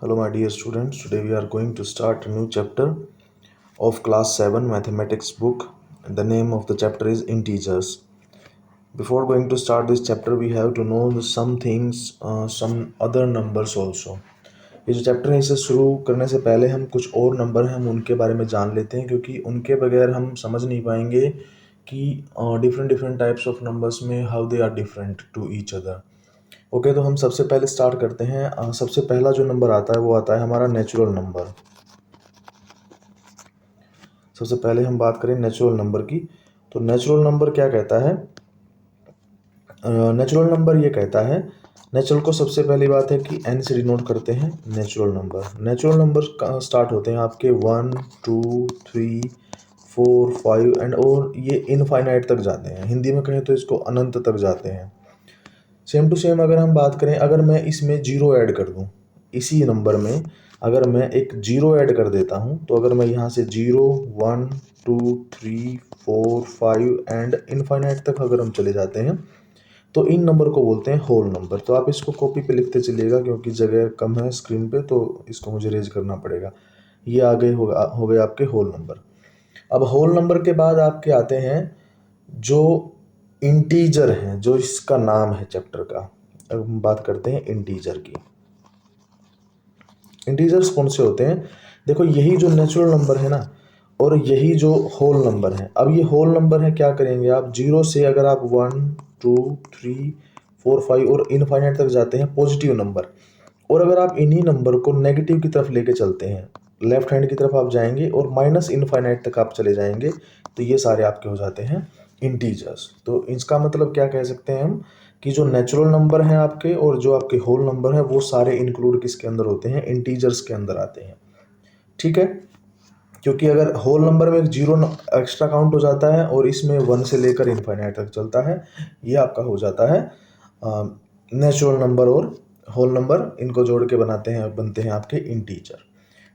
Hello my dear students, today we are going to start a new chapter of class 7 mathematics book. The name of the chapter is integers. Before going to start this chapter we have to know some things, some other numbers also. ये जो chapter है इसे शुरू करने से पहले हम कुछ और नंबर हैं हम उनके बारे में जान लेते हैं, क्योंकि उनके बगैर हम समझ नहीं पाएंगे कि different different types of numbers में how they are different to each other. Okay, तो हम सबसे पहले स्टार्ट करते हैं. सबसे पहला जो नंबर आता है वो आता है हमारा नेचुरल नंबर. सबसे पहले हम बात करें नेचुरल नंबर की, तो नेचुरल नंबर क्या कहता है? नेचुरल नंबर ये कहता है, नेचुरल को सबसे पहली बात है कि एन से डिनोट करते हैं natural number. Natural number start होते हैं आपके 1, 2, 3, 4, 5 एंड और ये इनफाइनाइट तक जाते हैं. हिंदी में कहें तो इसको अनंत तक जाते हैं. सेम टू सेम अगर हम बात करें, अगर मैं इसमें जीरो ऐड कर दूं, इसी नंबर में अगर मैं एक जीरो ऐड कर देता हूं, तो अगर मैं यहाँ से 0, 1, 2, 3, 4, 5 एंड इनफाइनाइट तक अगर हम चले जाते हैं तो इन नंबर को बोलते हैं होल नंबर. तो आप इसको कॉपी पे लिखते चलिएगा क्योंकि जगह कम है स्क्रीन पे, तो इसको मुझे रेज करना पड़ेगा. ये आगे हो गए आपके होल नंबर. अब होल नंबर के बाद आपके आते हैं जो इंटीजर हैं, जो इसका नाम है चैप्टर का. अब हम बात करते हैं इंटीजर की. इंटीजर्स कौन से होते हैं? देखो, यही जो नेचुरल नंबर है ना, और यही जो होल नंबर है. अब ये होल नंबर है, क्या करेंगे आप? जीरो से अगर आप 1, 2, 3, 4, 5 और इनफाइनाइट तक जाते हैं पॉजिटिव नंबर, और अगर आप इन्हीं नंबर को नेगेटिव की तरफ लेके चलते हैं, लेफ्ट हैंड की तरफ आप जाएंगे और माइनस इनफाइनाइट तक आप चले जाएंगे, तो ये सारे आपके हो जाते हैं इंटीजर्स. तो इसका मतलब क्या कह सकते हैं हम कि जो नेचुरल नंबर हैं आपके और जो आपके होल नंबर हैं वो सारे इंक्लूड किसके अंदर होते हैं? इंटीजर्स के अंदर आते हैं. ठीक है, क्योंकि अगर होल नंबर में एक जीरो एक्स्ट्रा काउंट हो जाता है और इसमें 1 से लेकर इनफाइनाइट तक चलता है, ये आपका हो जाता है नेचुरल नंबर और होल नंबर. इनको जोड़ के बनते हैं आपके इंटीजर.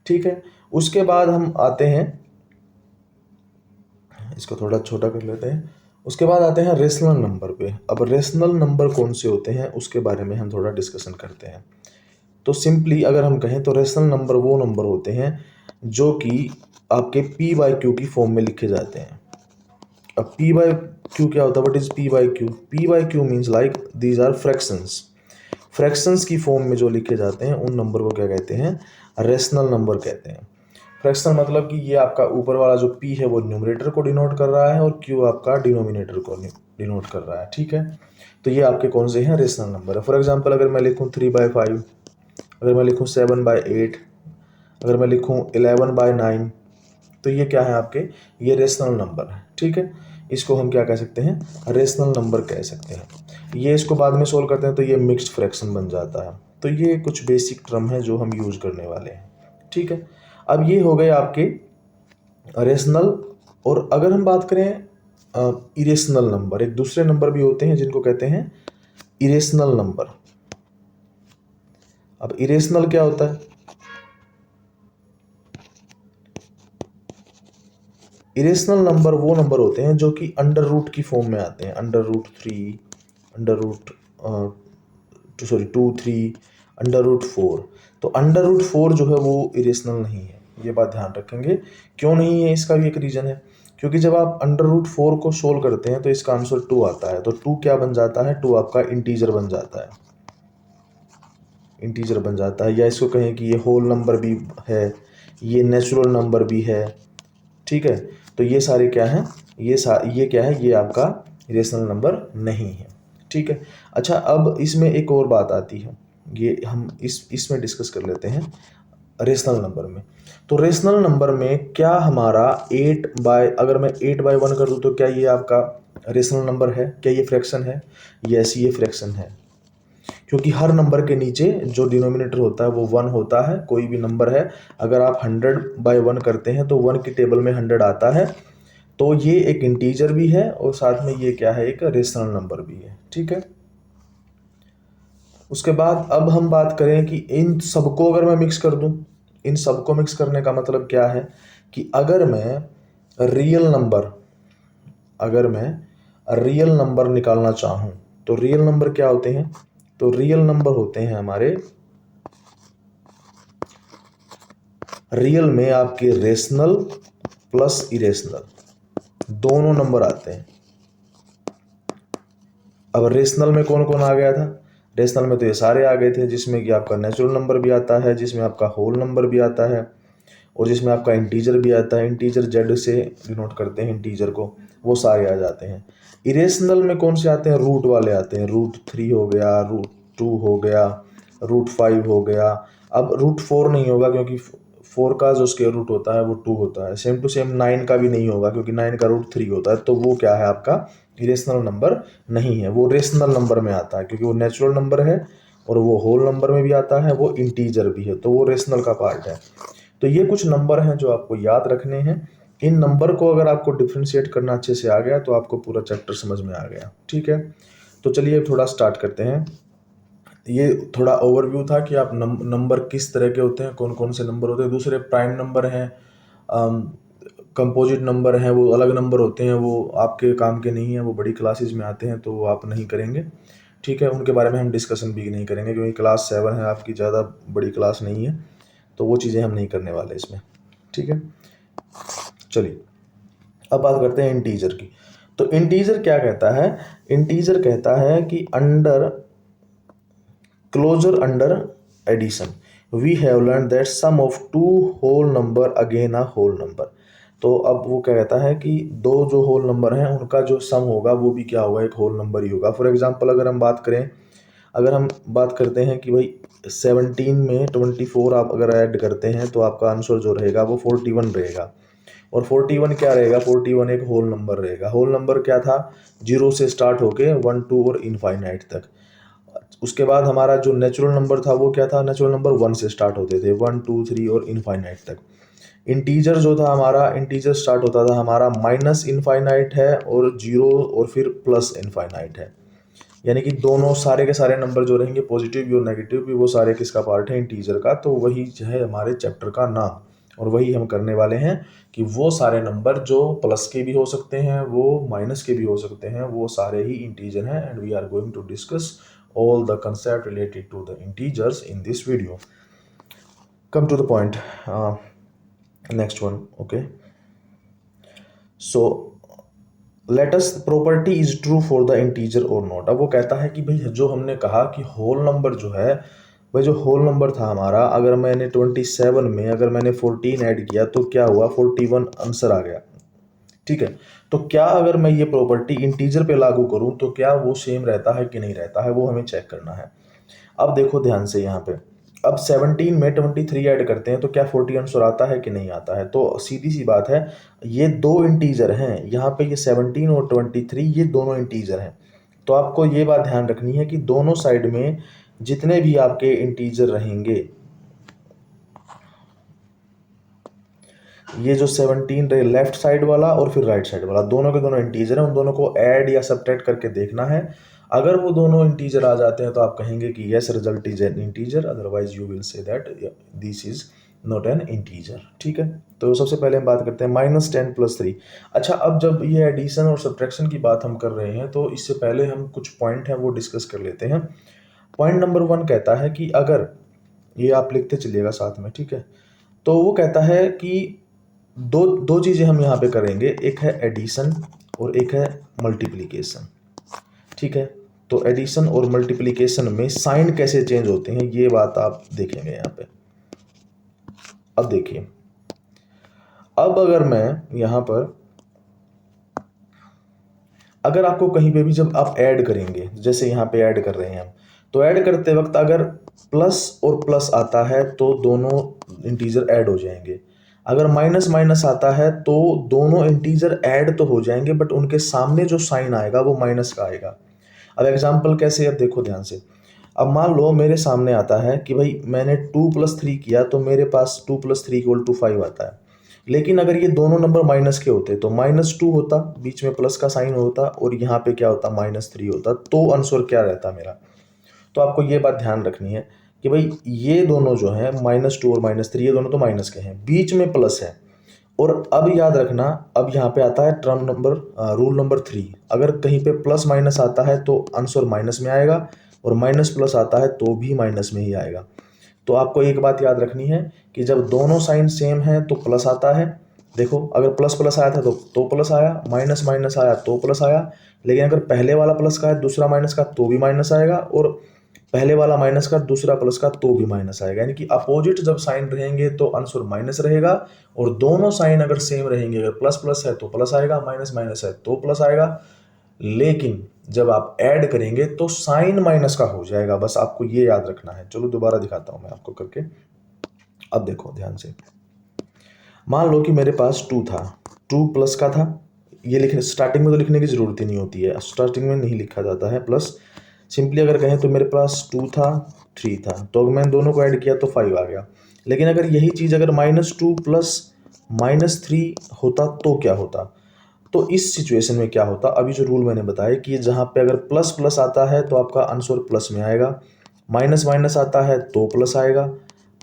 ठीक है, उसके बाद हम आते हैं, इसको थोड़ा छोटा कर लेते हैं. उसके बाद आते हैं रेशनल नंबर पे. अब रेशनल नंबर कौन से होते हैं उसके बारे में हम थोड़ा डिस्कशन करते हैं. तो सिंपली अगर हम कहें तो रेशनल नंबर वो नंबर होते हैं जो कि आपके पी बाई क्यू की फॉर्म में लिखे जाते हैं. अब पी बाई क्यू क्या होता है? What is P by Q? P by Q means like these are fractions. Fractions की फॉर्म में जो लिखे जाते हैं उन नंबर को क्या कहते हैं? रेशनल नंबर कहते हैं. फ्रैक्शनल मतलब कि ये आपका ऊपर वाला जो p है वो न्यूमरेटर को डिनोट कर रहा है और q आपका डिनोमिनेटर को डिनोट कर रहा है. ठीक है, तो ये आपके कौन से हैं? रेशनल नंबर है. फॉर एग्जांपल अगर मैं लिखूं 3/5, अगर मैं लिखूं 7/8, अगर मैं लिखूं 11/9, तो ये क्या है आपके? ये रेशनल नंबर है. ठीक है, इसको हम क्या कह सकते हैं? रेशनल नंबर कह सकते हैं. ये इसको बाद में सोल्व करते हैं तो ये मिक्स्ड फ्रैक्शन बन जाता है. तो ये कुछ बेसिक टर्म है जो हम यूज करने वाले हैं. ठीक है, अब ये हो गए आपके रेशनल. और अगर हम बात करें इरेशनल नंबर, एक दूसरे नंबर भी होते हैं जिनको कहते हैं इरेशनल नंबर. अब इरेशनल क्या होता है? इरेशनल नंबर वो नंबर होते हैं जो कि अंडर रूट की फॉर्म में आते हैं. √3, √2, 3, √4. तो √4 जो है वो इरेशनल नहीं है. ये बात ध्यान रखेंगे. क्यों नहीं है? इसका भी एक रीजन है. क्योंकि जब आप √4 को सोल्व करते हैं तो इसका आंसर 2 आता है. तो 2 क्या बन जाता है? 2 आपका इंटीजर बन जाता है. इंटीजर बन जाता है, या इसको कहें कि ये होल नंबर भी है, ये नेचुरल नंबर भी है. ठीक है, तो ये सारे क्या हैं? ये क्या है? ये आपका रेशनल नंबर नहीं है. ठीक है, अच्छा, अब इसमें एक और बात आती है, ये हम इसमें डिस्कस कर लेते हैं रेशनल नंबर में. तो रेशनल नंबर में क्या हमारा अगर मैं 8/1 कर दूं तो क्या ये आपका रेशनल नंबर है? क्या ये फ्रैक्शन है? यस, ये फ्रैक्शन है. क्योंकि हर नंबर के नीचे जो डिनोमिनेटर होता है वो 1 होता है. कोई भी नंबर है, अगर आप 100/1 करते हैं तो 1 की टेबल में 100 आता है. तो ये एक इंटीजर भी है और साथ में ये क्या है? एक रेशनल नंबर भी है. ठीक है, उसके बाद अब हम बात करें कि इन सबको अगर मैं मिक्स कर दूं, इन सबको मिक्स करने का मतलब क्या है कि अगर मैं रियल नंबर निकालना चाहूं, तो रियल नंबर क्या होते हैं? तो रियल नंबर होते हैं हमारे रियल में आपके रेशनल प्लस इरेशनल दोनों नंबर आते हैं। अब रेशनल में कौन कौन आ गया था? रेशनल में तो ये सारे आ गए थे, जिसमें कि आपका नेचुरल नंबर भी आता है, जिसमें आपका होल नंबर भी आता है, और जिसमें आपका इंटीजर भी आता है। इंटीजर जेड से डिनोट करते हैं इंटीजर को, वो सारे आ जाते हैं। इरेशनल में कौन से आते हैं? रूट वाले आते हैं। √3 हो गया, √2 हो गया, √5 हो गया। अब √4 नहीं होगा, क्योंकि 4 का जो स्क्वायर रूट होता है वो 2 होता है। सेम टू सेम 9 का भी नहीं होगा, क्योंकि 9 का √3 होता है। तो वो क्या है? आपका इरेशनल नंबर नहीं है, वो रेशनल नंबर में आता है, क्योंकि वो नेचुरल नंबर है और वो होल नंबर में भी आता है, वो इंटीजर भी है, तो वो रेशनल का पार्ट है। तो ये कुछ नंबर हैं जो आपको याद रखने हैं। इन नंबर को अगर आपको डिफ्रेंशिएट करना अच्छे से आ गया तो आपको पूरा चैप्टर समझ में आ गया। ठीक है, तो चलिए थोड़ा स्टार्ट करते हैं। ये थोड़ा ओवरव्यू था कि आप नंबर किस तरह के होते हैं, कौन कौन से नंबर होते हैं। दूसरे प्राइम नंबर हैं, कंपोजिट नंबर हैं, वो अलग नंबर होते हैं, वो आपके काम के नहीं हैं, वो बड़ी क्लासेज में आते हैं, तो वो आप नहीं करेंगे। ठीक है, उनके बारे में हम डिस्कशन भी नहीं करेंगे, क्योंकि क्लास 7 है आपकी, ज़्यादा बड़ी क्लास नहीं है, तो वो चीज़ें हम नहीं करने वाले इसमें। ठीक है, चलिए अब बात करते हैं इंटीजर की। तो इंटीजर क्या कहता है? इंटीजर कहता है कि under closure under addition we have learn that sum of two whole number again a whole number. तो अब वो क्या कहता है कि दो जो होल नंबर हैं उनका जो सम होगा वो भी क्या होगा? एक होल नंबर ही होगा। फॉर एग्जांपल अगर हम बात करते हैं कि भाई 17 में 24 आप अगर ऐड करते हैं तो आपका आंसर जो रहेगा वो 41 रहेगा। और 41 क्या रहेगा? 41 एक होल नंबर रहेगा। होल नंबर क्या था? 0 से स्टार्ट होके 1 2 और इनफाइनाइट तक। उसके बाद हमारा जो नेचुरल नंबर था वो क्या था? नेचुरल नंबर 1 से स्टार्ट होते थे, 1 2 3 और इनफाइनाइट तक। इंटीजर जो था हमारा, इंटीजर स्टार्ट होता था हमारा माइनस इनफाइनाइट है और 0 और फिर प्लस इनफाइनाइट है। यानी कि दोनों सारे के सारे नंबर जो रहेंगे, पॉजिटिव भी और नेगेटिव भी, वो सारे किसका पार्ट है? इंटीजर का। तो वही जो है हमारे चैप्टर का नाम, और वही हम करने वाले हैं कि वो सारे नंबर जो प्लस के भी हो सकते हैं, वो माइनस के भी हो सकते हैं, वो सारे ही इंटीजर हैं। And we are going to discuss all the concept related to the integers in this video. Come to the point. Next one. Okay, so let us property is true for the integer or not. अब वो कहता है कि भाई जो हमने कहा कि होल नंबर जो है, भाई जो होल नंबर था हमारा, अगर मैंने 27 में अगर मैंने 14 ऐड किया तो क्या हुआ? 41 आंसर आ गया। ठीक है, तो क्या अगर मैं ये प्रॉपर्टी इंटीजर पे लागू करूं तो क्या वो सेम रहता है कि नहीं रहता है? वो हमें चेक करना है। अब देखो ध्यान से यहाँ पे, अब 17 में 23 ऐड करते हैं तो क्या 40 आंसर आता है कि नहीं आता है? तो सीधी सी बात है, ये दो इंटीजर हैं यहाँ पे, ये 17 और 23 ये दोनों इंटीजर हैं। तो आपको ये बात ध्यान रखनी है कि दोनों साइड में जितने भी आपके इंटीजर रहेंगे, ये जो 17 रहे लेफ्ट साइड वाला और फिर राइट साइड वाला, दोनों के दोनों इंटीजर हैं, उन दोनों को ऐड या सब्ट्रैक्ट करके देखना है। अगर वो दोनों इंटीजर आ जाते हैं तो आप कहेंगे कि yes result is an integer, otherwise you will say that this is not an integer. ठीक है, तो सबसे पहले हम बात करते हैं -10 + 3। अच्छा, अब जब ये एडिशन और सब्ट्रैक्शन की बात हम कर रहे हैं तो इससे पहले हम कुछ पॉइंट हैं वो डिस्कस कर लेते हैं। पॉइंट नंबर 1 कहता है कि अगर, ये आप लिखते चलिएगा साथ में, ठीक है, तो वो कहता है कि दो चीज़ें हम यहाँ पे करेंगे, एक है एडिशन और एक है मल्टीप्लिकेशन। ठीक है, तो एडिशन और मल्टीप्लिकेशन में साइन कैसे चेंज होते हैं ये बात आप देखेंगे यहाँ पे। अब देखिए, अब अगर मैं यहाँ पर, अगर आपको कहीं पे भी जब आप ऐड करेंगे, जैसे यहाँ पे ऐड कर रहे हैं हम, तो ऐड करते वक्त अगर प्लस और प्लस आता है तो दोनों इंटीजर ऐड हो जाएंगे। अगर माइनस माइनस आता है तो दोनों इंटीजर ऐड तो हो जाएंगे, बट उनके सामने जो साइन आएगा वो माइनस का आएगा। अब एग्जांपल कैसे? अब देखो ध्यान से, अब मान लो मेरे सामने आता है कि भाई मैंने 2 + 3 किया तो मेरे पास 2 + 3 = 5 आता है। लेकिन अगर ये दोनों नंबर माइनस के होते तो -2 होता, बीच में प्लस का साइन होता, और यहाँ पे क्या होता? -3 होता। तो आंसर क्या रहता मेरा? तो आपको ये बात ध्यान रखनी है कि भाई ये दोनों जो है -2 और -3, ये दोनों तो माइनस के हैं, बीच में प्लस है। और अब याद रखना, अब यहाँ पे आता है रूल नंबर 3, अगर कहीं पे प्लस माइनस आता है तो आंसर माइनस में आएगा, और माइनस प्लस आता है तो भी माइनस में ही आएगा। तो आपको एक बात याद रखनी है कि जब दोनों साइन सेम है तो प्लस आता है। देखो अगर प्लस प्लस आया था तो प्लस आया, माइनस माइनस आया तो प्लस आया। लेकिन अगर पहले वाला प्लस का है दूसरा माइनस का तो भी माइनस आएगा, और पहले वाला माइनस का दूसरा प्लस का तो भी माइनस आएगा। यानी कि अपोजिट जब साइन रहेंगे तो आंसर माइनस रहेगा, और दोनों साइन अगर सेम रहेंगे, अगर प्लस प्लस है तो प्लस आएगा, माइनस माइनस है तो प्लस आएगा। लेकिन जब आप ऐड करेंगे तो साइन माइनस का हो जाएगा, बस आपको ये याद रखना है। चलो दोबारा दिखाता हूं मैं आपको करके। अब देखो ध्यान से, मान लो कि मेरे पास 2 था, 2 प्लस का था। ये लिखने स्टार्टिंग में तो लिखने की ज़रूरत ही नहीं होती है, स्टार्टिंग में नहीं लिखा जाता है प्लस। सिंपली अगर कहें तो मेरे पास 2 था, 3 था, तो अगर मैंने दोनों को ऐड किया तो 5 आ गया। लेकिन अगर यही चीज़ अगर -2 प्लस -3 होता तो क्या होता? तो इस सिचुएशन में क्या होता, अभी जो रूल मैंने बताया कि जहाँ पे अगर प्लस प्लस आता है तो आपका आंसर प्लस में आएगा, माइनस माइनस आता है तो प्लस आएगा,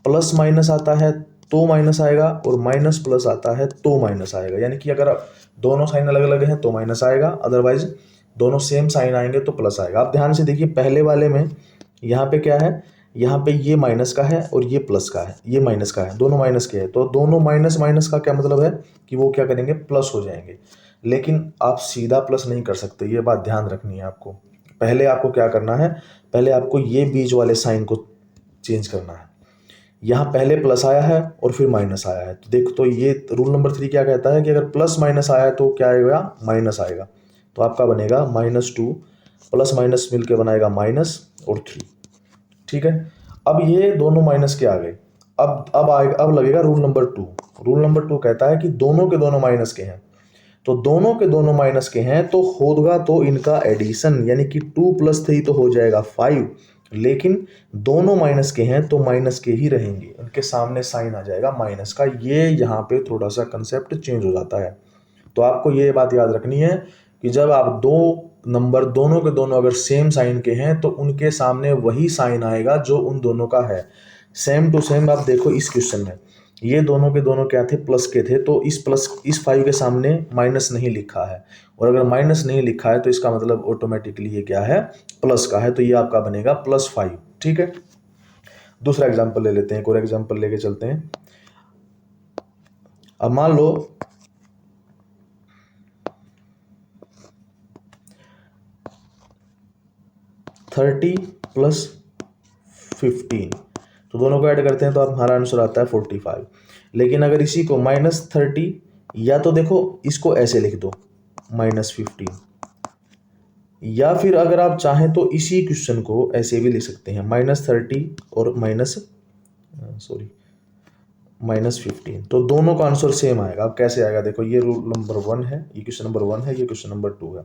प्लस माइनस आता है तो माइनस आएगा, और माइनस प्लस आता है तो माइनस आएगा। यानी कि अगर दोनों साइन अलग अलग हैं तो माइनस आएगा, अदरवाइज दोनों सेम साइन आएंगे तो प्लस आएगा। आप ध्यान से देखिए, पहले वाले में यहाँ पे क्या है, यहाँ पे ये माइनस का है और ये प्लस का है, ये माइनस का है, दोनों माइनस के हैं। तो दोनों माइनस माइनस का क्या मतलब है कि वो क्या करेंगे, प्लस हो जाएंगे। लेकिन आप सीधा प्लस नहीं कर सकते, ये बात ध्यान रखनी है आपको। पहले आपको क्या करना है, पहले आपको ये बीच वाले साइन को चेंज करना है। यहाँ पहले प्लस आया है और फिर माइनस आया है, तो देखो तो ये रूल नंबर 3 क्या कहता है कि अगर प्लस माइनस आया तो क्या आएगा, माइनस आएगा। तो आपका बनेगा -2 प्लस माइनस मिलके बनाएगा माइनस और 3। ठीक है, अब ये दोनों माइनस के आ गए। अब आएगा, अब लगेगा रूल नंबर 2। रूल नंबर 2 कहता है कि दोनों के दोनों माइनस के हैं, तो दोनों के दोनों माइनस के हैं तो होगा तो इनका एडिशन, यानी कि 2 + 3 तो हो जाएगा 5। लेकिन दोनों माइनस के हैं तो माइनस के ही रहेंगे, उनके सामने साइन आ जाएगा माइनस का। ये यहाँ पे थोड़ा सा कंसेप्ट चेंज हो जाता है। तो आपको ये बात याद रखनी है कि जब आप दो नंबर दोनों के दोनों अगर सेम साइन के हैं तो उनके सामने वही साइन आएगा जो उन दोनों का है। सेम टू सेम आप देखो इस क्वेश्चन में ये दोनों के दोनों क्या थे, प्लस के थे, तो इस 5 के सामने माइनस नहीं लिखा है, और अगर माइनस नहीं लिखा है तो इसका मतलब ऑटोमेटिकली ये क्या है, प्लस का है। तो ये आपका बनेगा +5। ठीक है, दूसरा एग्जांपल ले लेते हैं, एक और एग्जांपल लेके चलते हैं। अब मान लो 30 + 15, तो दोनों को ऐड करते हैं तो हमारा आंसर आता है 45। लेकिन अगर इसी को -30, या तो देखो इसको ऐसे लिख दो -15, या फिर अगर आप चाहें तो इसी क्वेश्चन को ऐसे भी लिख सकते हैं -30 और -15, तो दोनों का आंसर सेम आएगा। अब कैसे आएगा, देखो ये रूल नंबर 1 है, ये क्वेश्चन नंबर 1 है, ये क्वेश्चन नंबर 2 है।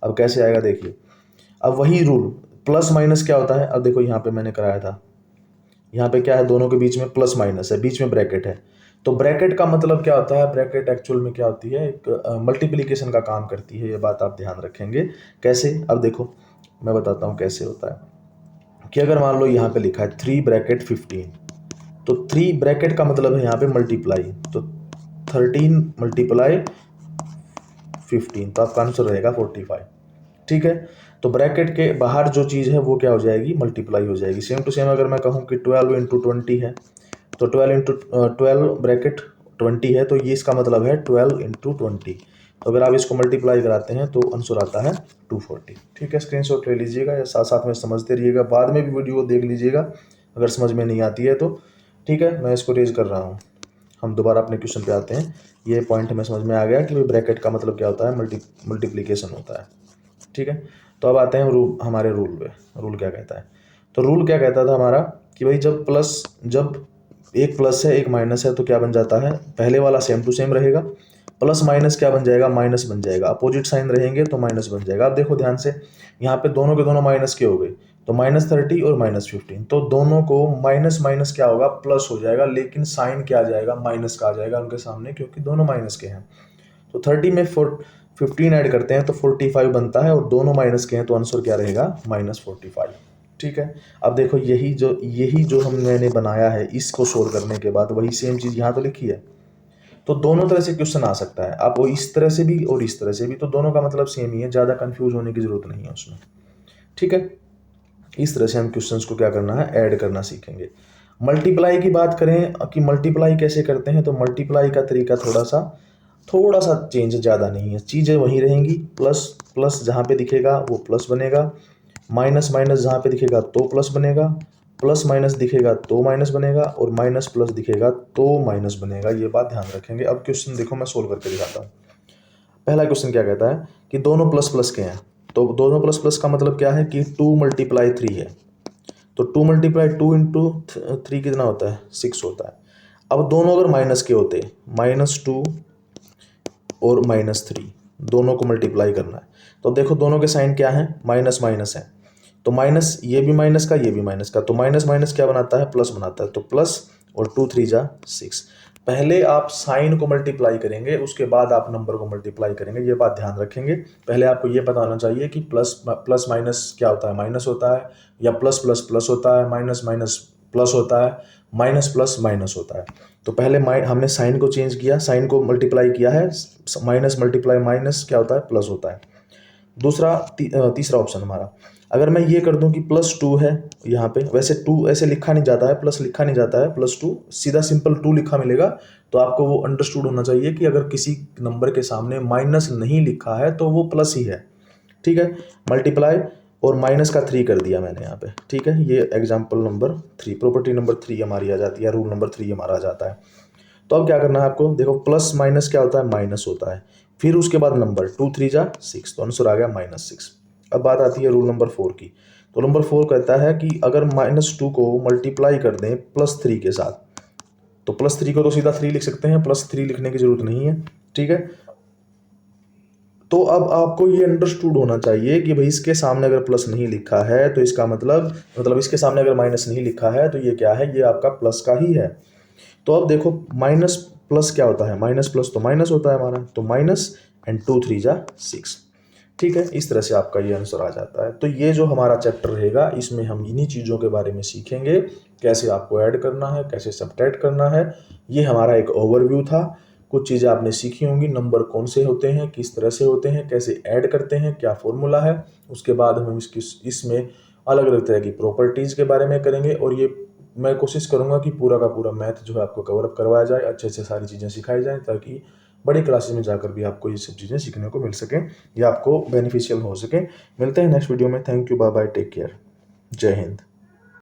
अब कैसे आएगा देखिए, अब वही रूल प्लस माइनस क्या होता है। अब देखो यहाँ पे मैंने कराया था, यहाँ पे क्या है, दोनों के बीच में प्लस माइनस है, बीच में ब्रैकेट है। तो ब्रैकेट का मतलब क्या होता है, ब्रैकेट एक्चुअल में क्या होती है, एक मल्टीप्लिकेशन का काम करती है। ये बात आप ध्यान रखेंगे। कैसे, अब देखो मैं बताता हूँ कैसे होता है कि अगर मान लो यहाँ पे लिखा है 3 × 15, तो 3 ब्रैकेट का मतलब है यहाँ पे मल्टीप्लाई, तो 13 × 15, तो आपका आंसर रहेगा 45। ठीक है, तो ब्रैकेट के बाहर जो चीज़ है वो क्या हो जाएगी, मल्टीप्लाई हो जाएगी। सेम टू सेम अगर मैं कहूँ कि 12 × 20 है, तो 12 × 12 ब्रैकेट 20 है, तो ये इसका मतलब है 12 × 20। तो अगर आप इसको मल्टीप्लाई कराते हैं तो आंसर आता है 240। ठीक है, स्क्रीनशॉट ले लीजिएगा या साथ साथ में समझते रहिएगा, बाद में भी वीडियो देख लीजिएगा अगर समझ में नहीं आती है तो। ठीक है, मैं इसको रेज कर रहा हूँ। हम दोबारा अपने क्वेश्चन पे आते हैं। ये पॉइंट हमें समझ में आ गया कि ब्रैकेट का मतलब क्या होता है, मल्टीप्लीकेशन होता है। ठीक है, तो अब आते हैं हमारे रूल पे। रूल क्या कहता है, तो रूल क्या कहता था हमारा कि भाई जब एक प्लस है एक माइनस है तो क्या बन जाता है, पहले वाला सेम टू सेम रहेगा, प्लस माइनस क्या बन जाएगा, माइनस बन जाएगा। अपोजिट साइन रहेंगे तो माइनस बन जाएगा। अब देखो ध्यान से, यहाँ पे दोनों के दोनों माइनस के हो गए, तो -30 और -15, तो दोनों को माइनस माइनस क्या होगा, प्लस हो जाएगा। लेकिन साइन क्या आ जाएगा, माइनस का आ जाएगा उनके सामने, क्योंकि दोनों माइनस के हैं। तो 30 में 15 ऐड करते हैं तो 45 बनता है, और दोनों माइनस के हैं तो आंसर क्या रहेगा, -45। ठीक है, अब देखो यही जो मैंने बनाया है, इसको सोल्व करने के बाद वही सेम चीज़ यहाँ तो लिखी है। तो दोनों तरह से क्वेश्चन आ सकता है, आप वो इस तरह से भी और इस तरह से भी, तो दोनों का मतलब सेम ही है, ज़्यादा कंफ्यूज होने की ज़रूरत नहीं है उसमें। ठीक है, इस तरह से हम क्वेश्चंस को क्या करना है, ऐड करना सीखेंगे। मल्टीप्लाई की बात करें कि मल्टीप्लाई कैसे करते हैं, तो मल्टीप्लाई का तरीका थोड़ा सा चेंज, ज़्यादा नहीं है, चीज़ें वहीं रहेंगी। प्लस प्लस जहाँ पे दिखेगा वो प्लस बनेगा, माइनस माइनस जहाँ पे दिखेगा तो प्लस बनेगा, प्लस माइनस दिखेगा तो माइनस बनेगा, और माइनस प्लस दिखेगा तो माइनस बनेगा। ये बात ध्यान रखेंगे। अब क्वेश्चन देखो, मैं सोल्व करके दिखाता हूँ। पहला क्वेश्चन क्या कहता है कि दोनों प्लस प्लस के हैं, तो दोनों प्लस प्लस का मतलब क्या है कि 2 मल्टीप्लाई 3 है, तो 2 मल्टीप्लाई 2 इंटू 3 कितना होता है, 6 होता है। अब दोनों अगर माइनस के होते, -2 और -3, दोनों को मल्टीप्लाई करना है, तो अब देखो दोनों के साइन क्या है, माइनस माइनस है, तो माइनस, ये भी माइनस का ये भी माइनस का, तो माइनस माइनस क्या बनाता है, प्लस बनाता है, तो प्लस और 2 3 जा 6। पहले आप साइन को मल्टीप्लाई करेंगे, उसके बाद आप नंबर को मल्टीप्लाई करेंगे, ये बात ध्यान रखेंगे। पहले आपको ये पता होना चाहिए कि प्लस माइनस क्या होता है, माइनस होता है, या प्लस प्लस प्लस होता है, माइनस माइनस प्लस होता है, माइनस प्लस माइनस होता है। तो पहले हमने साइन को चेंज किया, साइन को मल्टीप्लाई किया है, माइनस मल्टीप्लाई माइनस क्या होता है, प्लस होता है। दूसरा तीसरा ऑप्शन हमारा, अगर मैं ये कर दूं कि +2 है यहाँ पे, वैसे 2 ऐसे लिखा नहीं जाता है, प्लस लिखा नहीं जाता है, +2 सीधा सिंपल 2 लिखा मिलेगा, तो आपको वो अंडरस्टूड होना चाहिए कि अगर किसी नंबर के सामने माइनस नहीं लिखा है तो वो प्लस ही है। ठीक है, मल्टीप्लाई और माइनस का 3 कर दिया मैंने यहाँ पे। ठीक है, ये एग्जाम्पल नंबर 3, प्रॉपर्टी नंबर 3 हमारी आ जाती है, रूल नंबर 3 हमारा आ जाता है। तो अब क्या करना है आपको, देखो प्लस माइनस क्या होता है, माइनस होता है, फिर उसके बाद नंबर 2 3 जा 6, तो आंसर आ गया -6। अब बात आती है रूल नंबर 4 की। तो नंबर 4 कहता है कि अगर -2 को मल्टीप्लाई कर दें +3 के साथ, तो +3 को तो सीधा 3 लिख सकते हैं, +3 लिखने की जरूरत नहीं है। ठीक है, तो अब आपको ये अंडरस्टूड होना चाहिए कि भाई इसके सामने अगर प्लस नहीं लिखा है तो इसका मतलब इसके सामने अगर माइनस नहीं लिखा है तो ये क्या है, ये आपका प्लस का ही है। तो अब देखो माइनस प्लस क्या होता है, माइनस प्लस तो माइनस होता है हमारा, तो माइनस एंड 2 3 जा 6। ठीक है, इस तरह से आपका ये आंसर आ जाता है। तो ये जो हमारा चैप्टर रहेगा, इसमें हम इन्हीं चीज़ों के बारे में सीखेंगे, कैसे आपको ऐड करना है, कैसे सब्ट्रैक्ट करना है। ये हमारा एक ओवरव्यू था, कुछ चीज़ें आपने सीखी होंगी, नंबर कौन से होते हैं, किस तरह से होते हैं, कैसे ऐड करते हैं, क्या फॉर्मूला है। उसके बाद हम इसमें अलग अलग तरह की प्रॉपर्टीज़ के बारे में करेंगे, और ये मैं कोशिश करूँगा कि पूरा का पूरा मैथ जो है आपको कवर अप करवाया जाए, अच्छे से सारी चीज़ें सिखाई जाएँ, ताकि बड़ी क्लासेस में जाकर भी आपको ये सब चीज़ें सीखने को मिल सकें, या आपको बेनिफिशियल हो सकें। मिलते हैं नेक्स्ट वीडियो में। Thank you, bye bye, take care, जय हिंद।